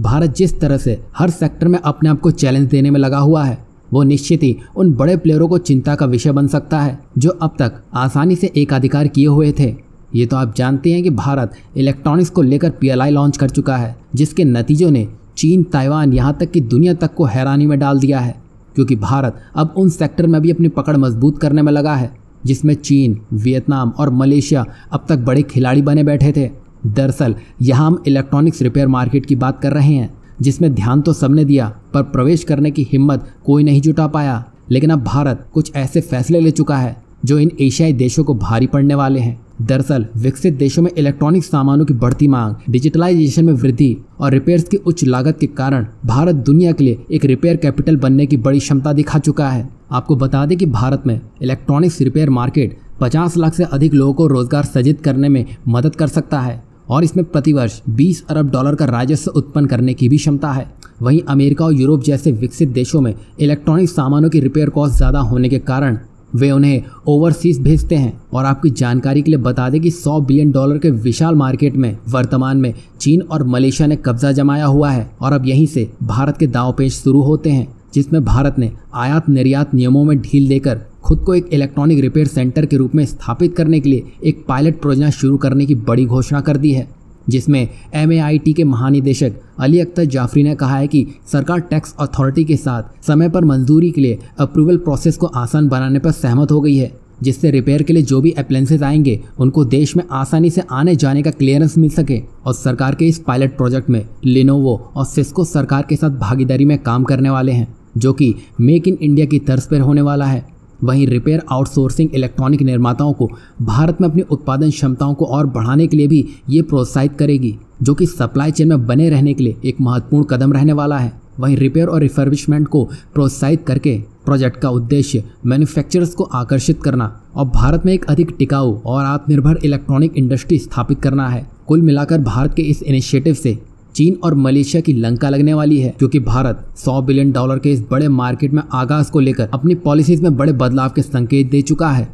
भारत जिस तरह से हर सेक्टर में अपने आप को चैलेंज देने में लगा हुआ है, वो निश्चित ही उन बड़े प्लेयरों को चिंता का विषय बन सकता है जो अब तक आसानी से एकाधिकार किए हुए थे। ये तो आप जानते हैं कि भारत इलेक्ट्रॉनिक्स को लेकर PLI लॉन्च कर चुका है, जिसके नतीजों ने चीन, ताइवान, यहाँ तक कि दुनिया तक को हैरानी में डाल दिया है, क्योंकि भारत अब उन सेक्टर में भी अपनी पकड़ मजबूत करने में लगा है जिसमें चीन, वियतनाम और मलेशिया अब तक बड़े खिलाड़ी बने बैठे थे। दरअसल यहाँ हम इलेक्ट्रॉनिक्स रिपेयर मार्केट की बात कर रहे हैं, जिसमें ध्यान तो सबने दिया पर प्रवेश करने की हिम्मत कोई नहीं जुटा पाया। लेकिन अब भारत कुछ ऐसे फैसले ले चुका है जो इन एशियाई देशों को भारी पड़ने वाले हैं। दरअसल विकसित देशों में इलेक्ट्रॉनिक सामानों की बढ़ती मांग, डिजिटलाइजेशन में वृद्धि और रिपेयर्स की उच्च लागत के कारण भारत दुनिया के लिए एक रिपेयर कैपिटल बनने की बड़ी क्षमता दिखा चुका है। आपको बता दें कि भारत में इलेक्ट्रॉनिक्स रिपेयर मार्केट 50 लाख से अधिक लोगों को रोजगार सृजित करने में मदद कर सकता है और इसमें प्रतिवर्ष $20 अरब का राजस्व उत्पन्न करने की भी क्षमता है। वहीं अमेरिका और यूरोप जैसे विकसित देशों में इलेक्ट्रॉनिक सामानों की रिपेयर कॉस्ट ज़्यादा होने के कारण वे उन्हें ओवरसीज भेजते हैं। और आपकी जानकारी के लिए बता दें कि $100 बिलियन के विशाल मार्केट में वर्तमान में चीन और मलेशिया ने कब्जा जमाया हुआ है और अब यहीं से भारत के दांवपेच शुरू होते हैं, जिसमें भारत ने आयात निर्यात नियमों में ढील देकर खुद को एक इलेक्ट्रॉनिक रिपेयर सेंटर के रूप में स्थापित करने के लिए एक पायलट परियोजना शुरू करने की बड़ी घोषणा कर दी है, जिसमें MAIT के महानिदेशक अली अख्तर जाफरी ने कहा है कि सरकार टैक्स अथॉरिटी के साथ समय पर मंजूरी के लिए अप्रूवल प्रोसेस को आसान बनाने पर सहमत हो गई है, जिससे रिपेयर के लिए जो भी अप्लायंसेस आएंगे उनको देश में आसानी से आने जाने का क्लियरेंस मिल सके। और सरकार के इस पायलट प्रोजेक्ट में लिनोवो और सिस्को सरकार के साथ भागीदारी में काम करने वाले हैं, जो कि मेक इन इंडिया की तर्ज पर होने वाला है। वहीं रिपेयर आउटसोर्सिंग इलेक्ट्रॉनिक निर्माताओं को भारत में अपनी उत्पादन क्षमताओं को और बढ़ाने के लिए भी ये प्रोत्साहित करेगी, जो कि सप्लाई चेन में बने रहने के लिए एक महत्वपूर्ण कदम रहने वाला है। वहीं रिपेयर और रिफर्बिशमेंट को प्रोत्साहित करके प्रोजेक्ट का उद्देश्य मैन्युफैक्चरर्स को आकर्षित करना और भारत में एक अधिक टिकाऊ और आत्मनिर्भर इलेक्ट्रॉनिक इंडस्ट्री स्थापित करना है। कुल मिलाकर भारत के इस इनिशिएटिव से चीन और मलेशिया की लंका लगने वाली है, क्योंकि भारत $100 बिलियन के इस बड़े मार्केट में आगाज को लेकर अपनी पॉलिसीज में बड़े बदलाव के संकेत दे चुका है।